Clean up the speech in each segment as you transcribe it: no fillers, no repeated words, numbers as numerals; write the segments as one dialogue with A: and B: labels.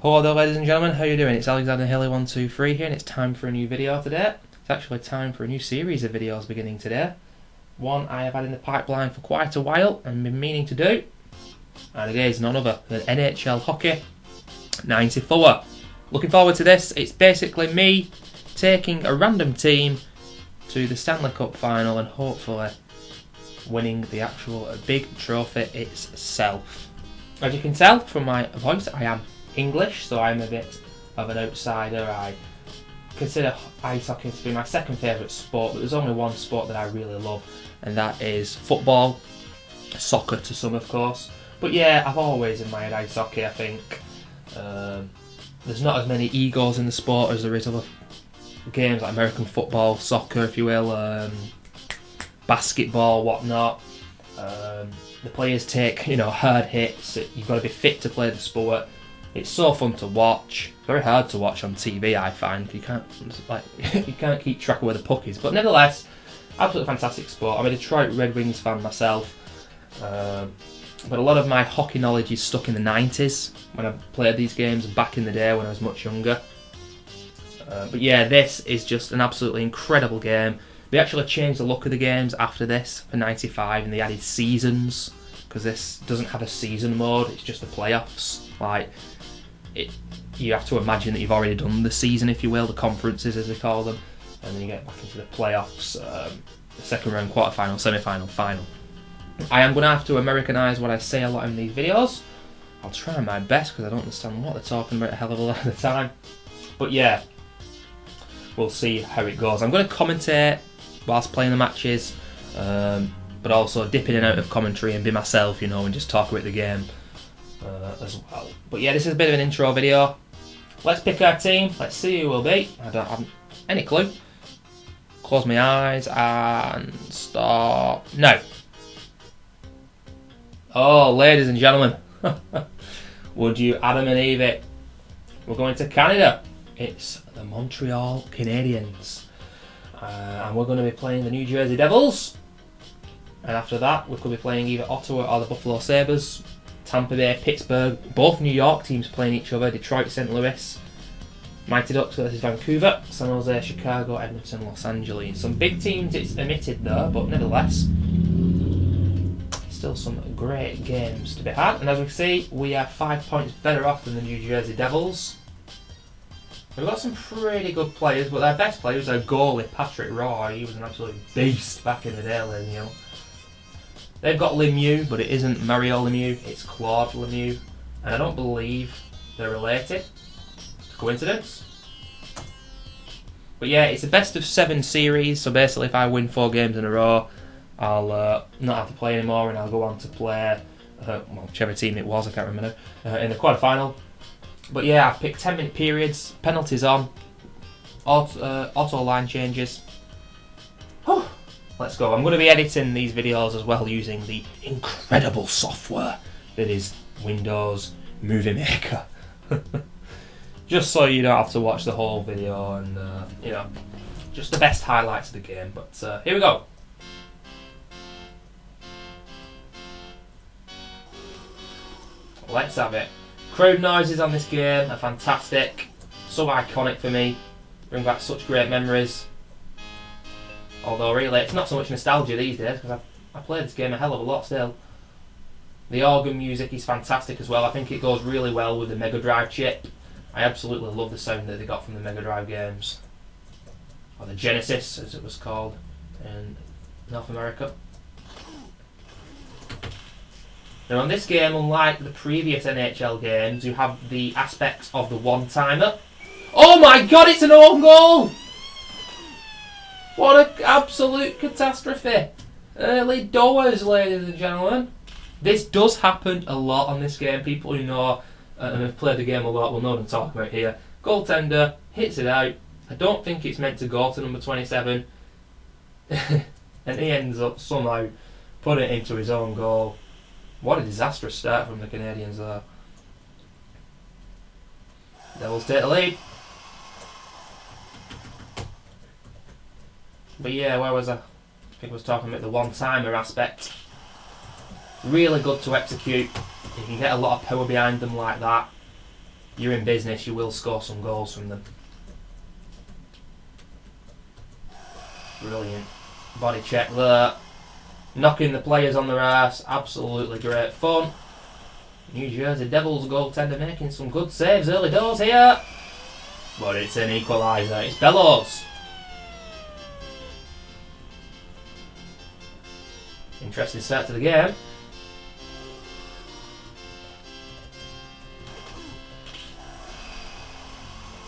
A: Hello there ladies and gentlemen, how are you doing? It's Alexander Haley123 here and it's time for a new video today. It's actually time for a new series of videos beginning today. One I have had in the pipeline for quite a while and been meaning to do. And it is none other than NHL Hockey 94. Looking forward to this. It's basically me taking a random team to the Stanley Cup final and hopefully winning the actual big trophy itself. As you can tell from my voice, I am English, so I'm a bit of an outsider. I consider ice hockey to be my second favourite sport, but there's only one sport that I really love, and that is football. Soccer to some, of course. But yeah, I've always admired ice hockey, I think. There's not as many egos in the sport as there is other games like American football, soccer, if you will, basketball, whatnot. The players take, hard hits. You've got to be fit to play the sport. It's so fun to watch. It's very hard to watch on TV, I find. You can't keep track of where the puck is. But nevertheless, absolutely fantastic sport. I'm a Detroit Red Wings fan myself. But a lot of my hockey knowledge is stuck in the 90s when I played these games back in the day when I was much younger. But yeah, this is just an absolutely incredible game. They actually changed the look of the games after this for 95 and they added seasons, because this doesn't have a season mode, it's just the playoffs. You have to imagine that you've already done the season, if you will, the conferences as they call them, and then you get back into the playoffs, the second round, quarter-final, semi-final, final. I am going to have to Americanise what I say a lot in these videos. I'll try my best because I don't understand what they're talking about a hell of a lot of the time. But yeah, we'll see how it goes. I'm going to commentate whilst playing the matches, but also dip in and out of commentary and be myself, and just talk about the game as well. But yeah, this is a bit of an intro video. Let's pick our team. Let's see who will be. I don't have any clue. Close my eyes and start now. Oh, ladies and gentlemen, would you Adam and Eve it? We're going to Canada. It's the Montreal Canadiens. And we're going to be playing the New Jersey Devils. And after that, we could be playing either Ottawa or the Buffalo Sabres. Tampa Bay, Pittsburgh, both New York teams playing each other. Detroit, St. Louis. Mighty Ducks versus Vancouver. San Jose, Chicago, Edmonton, Los Angeles. Some big teams it's omitted though, but nevertheless, still some great games to be had. And as we see, we are 5 points better off than the New Jersey Devils. We've got some pretty good players, but their best player was our goalie, Patrick Roy. He was an absolute beast back in the day, ladies and gentlemen. They've got Lemieux, but it isn't Mario Lemieux, it's Claude Lemieux. And I don't believe they're related. Coincidence? But yeah, it's a best of 7 series, so basically if I win 4 games in a row, I'll not have to play anymore and I'll go on to play, whichever team it was, I can't remember now, in the quarter-final. But yeah, I've picked 10-minute periods, penalties on, auto line changes. Whew. Let's go. I'm going to be editing these videos as well using the incredible software that is Windows Movie Maker. Just so you don't have to watch the whole video and, just the best highlights of the game. But here we go. Let's have it. Crowd noises on this game are fantastic. So iconic for me. Bring back such great memories. Although really, it's not so much nostalgia these days because I played this game a hell of a lot still. The organ music is fantastic as well. I think it goes really well with the Mega Drive chip. I absolutely love the sound that they got from the Mega Drive games. Or the Genesis, as it was called in North America. Now on this game, unlike the previous NHL games, you have the aspect of the one-timer. Oh my god, it's an own goal! What an absolute catastrophe. Early doors, ladies and gentlemen. This does happen a lot on this game. People who know and have played the game a lot will know what I'm talking about here. Goaltender hits it out. I don't think it's meant to go to number 27. And he ends up somehow putting it into his own goal. What a disastrous start from the Canadiens there. Devils take the lead. But yeah, where was I? I think I was talking about the one-timer aspect. Really good to execute. You can get a lot of power behind them like that. you're in business, you will score some goals from them. Brilliant. Body check there. Knocking the players on their arse. Absolutely great fun. New Jersey Devils goaltender making some good saves early doors here. But it's an equaliser. It's Bellows. Interesting start to the game.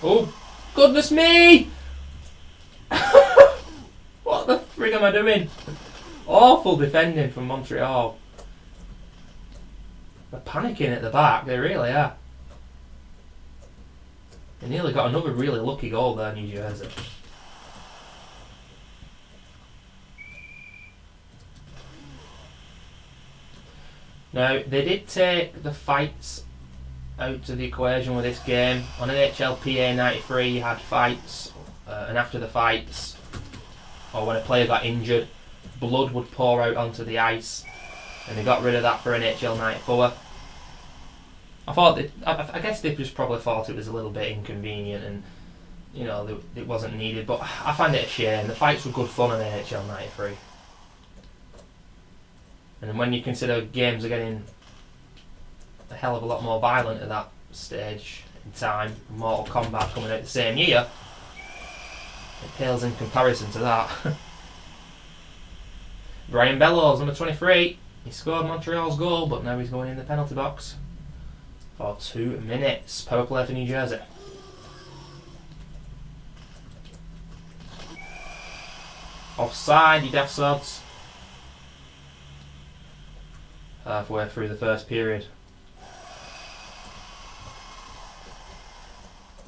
A: Oh, goodness me! What the frig am I doing? Awful defending from Montreal. They're panicking at the back, they really are. They nearly got another really lucky goal there, New Jersey. Now, they did take the fights out of the equation with this game. On NHL PA 93 you had fights, and after the fights, or when a player got injured, blood would pour out onto the ice, and they got rid of that for NHL 94. I guess they just probably thought it was a little bit inconvenient, and you know, it wasn't needed, but I find it a shame. The fights were good fun on NHL 93. And when you consider games are getting a hell of a lot more violent at that stage in time, Mortal Kombat coming out the same year, it pales in comparison to that. Brian Bellows, number 23, he scored Montreal's goal, but now he's going in the penalty box for 2 minutes. Power play for New Jersey. Offside, you daft sods. Halfway through the first period.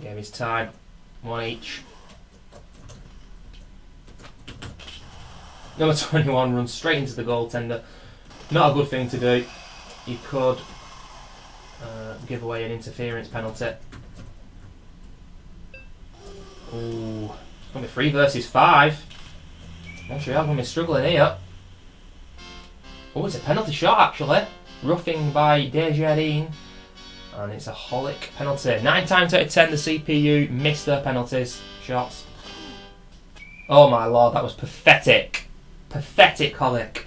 A: Game is tied, 1 each. Number 21 runs straight into the goaltender. Not a good thing to do. You could give away an interference penalty. Ooh, it's going to be 3 versus 5. Montreal going to be struggling here. Oh, it's a penalty shot actually. Roughing by Desjardins. And it's a Holic penalty. 9 times out of 10 the CPU missed their penalties shots. Oh my lord, that was pathetic. Pathetic Holic.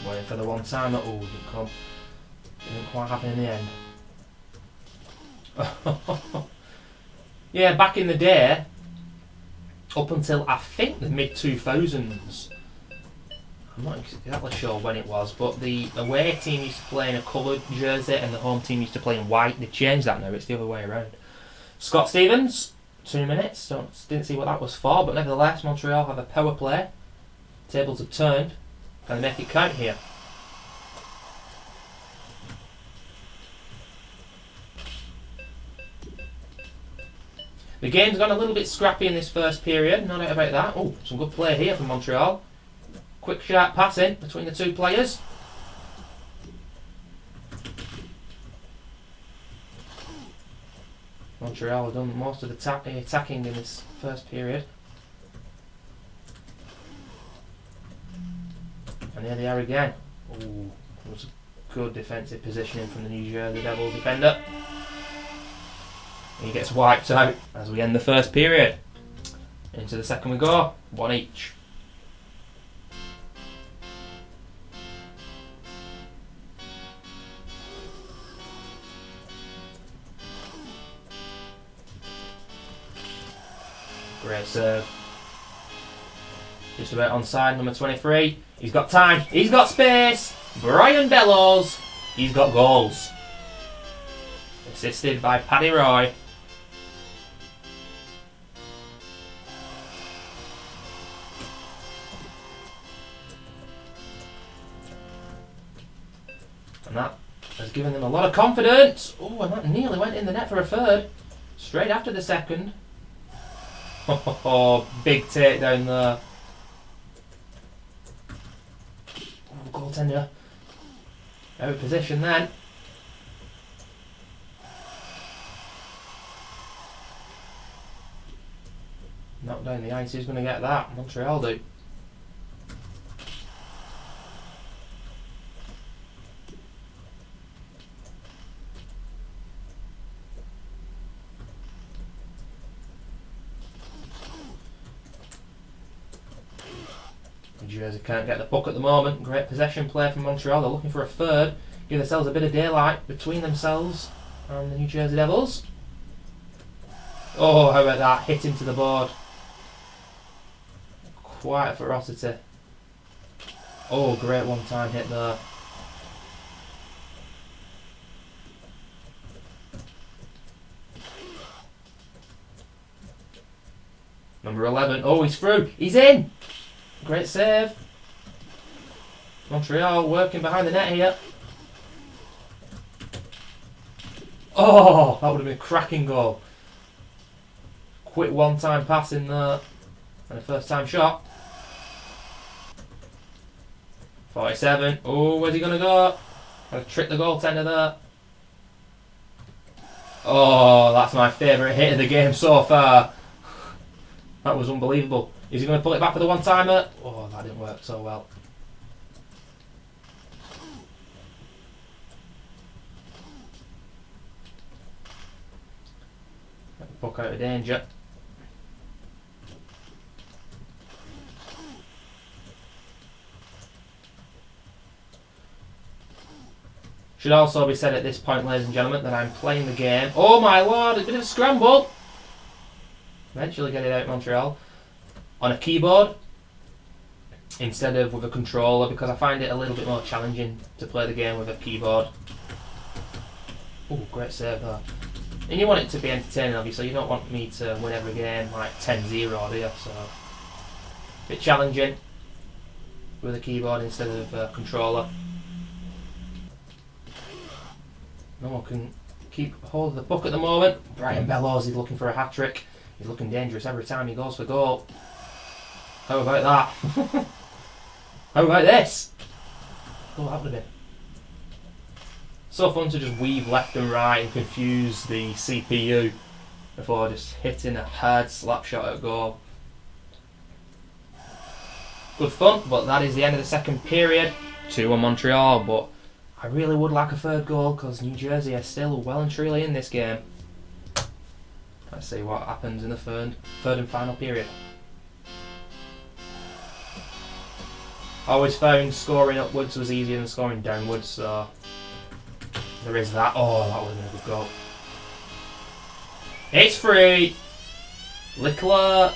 A: Waiting for the one timer. Oh, didn't come. Didn't quite happen in the end. Yeah, back in the day, up until I think the mid-2000s, I'm not exactly sure when it was, but the away team used to play in a coloured jersey and the home team used to play in white. They've changed that now, it's the other way around. Scott Stevens, 2 minutes, didn't see what that was for, but nevertheless Montreal have a power play. Tables have turned. Can they make it count here? The game's gone a little bit scrappy in this first period, no doubt about that. Oh, some good play here from Montreal. Quick sharp passing between the two players. Montreal have done most of the attacking in this first period. And here they are again. Ooh, that was a good defensive positioning from the New Jersey Devils defender. He gets wiped out as we end the first period. Into the second we go, 1 each. Great serve. Just about onside, number 23. He's got time, he's got space. Brian Bellows, he's got goals. Assisted by Paddy Roy. And that has given them a lot of confidence. Oh, and that nearly went in the net for a third. Straight after the second. Oh, big takedown there. Oh, goaltender. Out of position then. Knocked down the ice. Who's going to get that? Montreal do. New Jersey can't get the puck at the moment. Great possession play from Montreal. They're looking for a third. Give themselves a bit of daylight between themselves and the New Jersey Devils. Oh, how about that? Hit into the board. Quite a ferocity. Oh, great one-time hit there. Number 11. Oh, he's through. He's in. Great save. Montreal working behind the net here. Oh, that would have been a cracking goal. Quick one-time pass in there. And a first-time shot. 47. Oh, where's he going to go? Got to trick the goaltender there. Oh, that's my favourite hit of the game so far. That was unbelievable. Is he going to pull it back for the one-timer? Oh, that didn't work so well. Get the puck out of danger. Should also be said at this point, ladies and gentlemen, that I'm playing the game. Oh my lord, a bit of a scramble. Eventually get it out, Montreal. On a keyboard instead of with a controller, because I find it a little bit more challenging to play the game with a keyboard. Oh, great save there. And you want it to be entertaining, obviously. You don't want me to win every game like 10-0, do you? So, a bit challenging with a keyboard instead of a controller. No one can keep hold of the puck at the moment. Brian Bellows is looking for a hat-trick. He's looking dangerous every time he goes for goal. How about that? How about this? Oh, that would have been so fun to just weave left and right and confuse the CPU before just hitting a hard slap shot at goal. Good fun, but that is the end of the second period. 2-1 Montreal, but I really would like a third goal because New Jersey are still well and truly in this game. Let's see what happens in the third and final period. I always found scoring upwards was easier than scoring downwards, so there is that. Oh, that would have been a good goal. It's free! Lickler!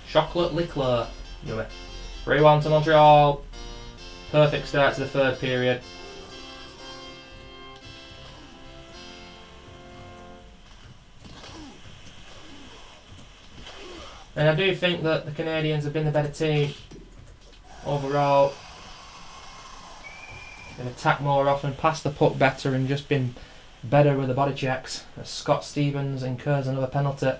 A: Chocolate Lickler. 3-1 to Montreal. Perfect start to the third period. And I do think that the Canadiens have been the better team overall. They've attacked more often, passed the puck better, and just been better with the body checks. As Scott Stevens incurs another penalty.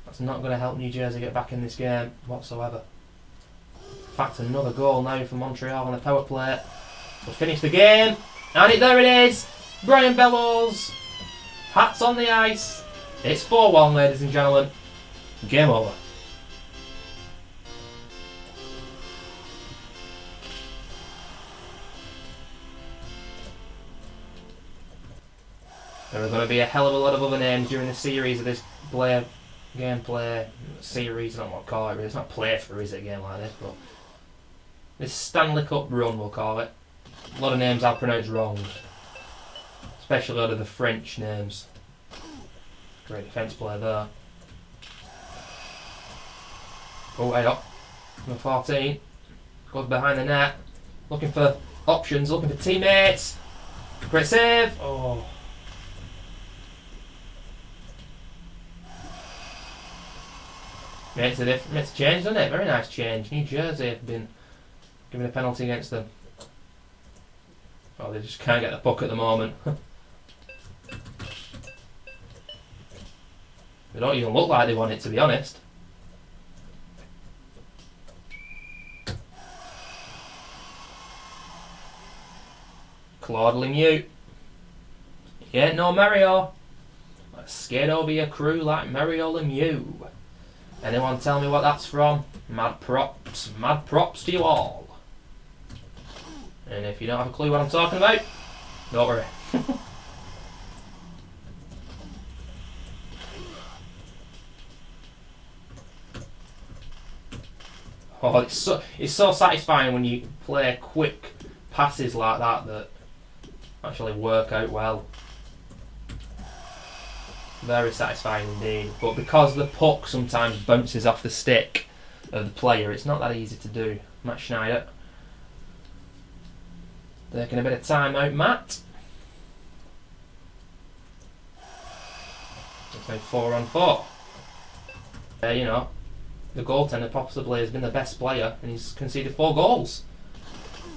A: That's not going to help New Jersey get back in this game whatsoever. In fact, another goal now for Montreal on the power play. We'll finish the game. And there it is. Brian Bellows. Hats on the ice. It's 4-1, ladies and gentlemen. Game over. There are going to be a hell of a lot of other names during the series of this gameplay series. I don't know what to call it. It's not playthrough, is it, a game like this? But this Stanley Cup run, we'll call it. A lot of names I'll pronounce wrong, especially a lot of the French names. Great defence play there. Oh, hey up. Number 14. Goes behind the net. Looking for options, looking for teammates. Great save. Oh. Makes a change, doesn't it? Very nice change. New Jersey have been given a penalty against them. Oh, they just can't get the puck at the moment. They don't even look like they want it, to be honest. Claude Lemieux. He ain't no Mario. Skate over your crew like Mario Lemieux. Anyone tell me what that's from? Mad props to you all. And if you don't have a clue what I'm talking about, don't worry. Oh, it's so satisfying when you play quick passes like that that actually work out well. Very satisfying indeed. But because the puck sometimes bounces off the stick of the player, it's not that easy to do. Matt Schneider taking a bit of time out, Matt. It's now 4-on-4. You know, the goaltender possibly has been the best player and he's conceded 4 goals.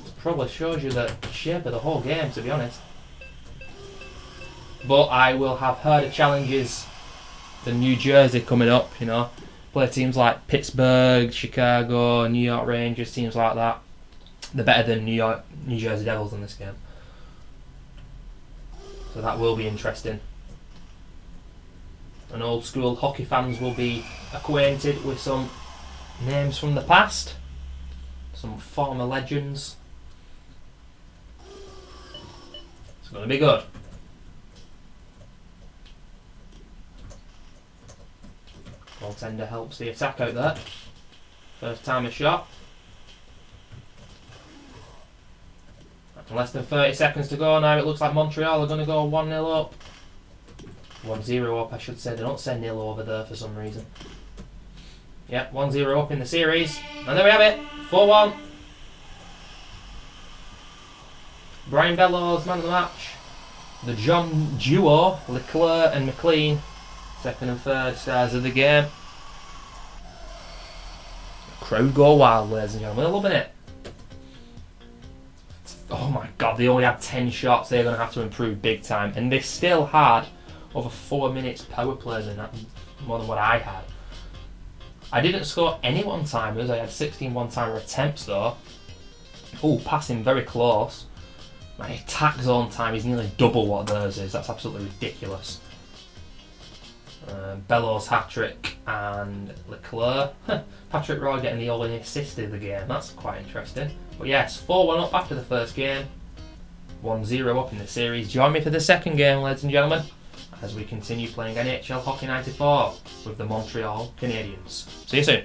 A: It probably shows you the shape of the whole game, to be honest. But I will have heard of challenges to New Jersey coming up, you know. Play teams like Pittsburgh, Chicago, New York Rangers, teams like that. They're better than New Jersey Devils in this game. So that will be interesting. And old school hockey fans will be acquainted with some names from the past. Some former legends. It's going to be good. Goaltender helps the attack out there. First time a shot. Less than 30 seconds to go now. It looks like Montreal are going to go 1-0 up. 1-0 up, I should say. They don't say nil over there for some reason. Yep, 1-0 up in the series. And there we have it. 4-1. Brian Bellows, man of the match. The John duo, Leclerc and McLean. Second and third stars of the game. Crowd go wild, ladies and gentlemen. They're loving it. Oh my god, they only had 10 shots. They're going to have to improve big time. And they still had over 4 minutes power plays in that, more than what I had. I didn't score any one-timers. I had 16 one-timer attempts though. Oh, passing very close. My attack zone time is nearly double what theirs is. That's absolutely ridiculous. Bellows hat-trick and Leclerc. Patrick Roy getting the only assist of the game. That's quite interesting. But yes, 4-1 up after the first game. 1-0 up in the series. Join me for the second game, ladies and gentlemen, as we continue playing NHL Hockey 94 with the Montreal Canadiens. See you soon.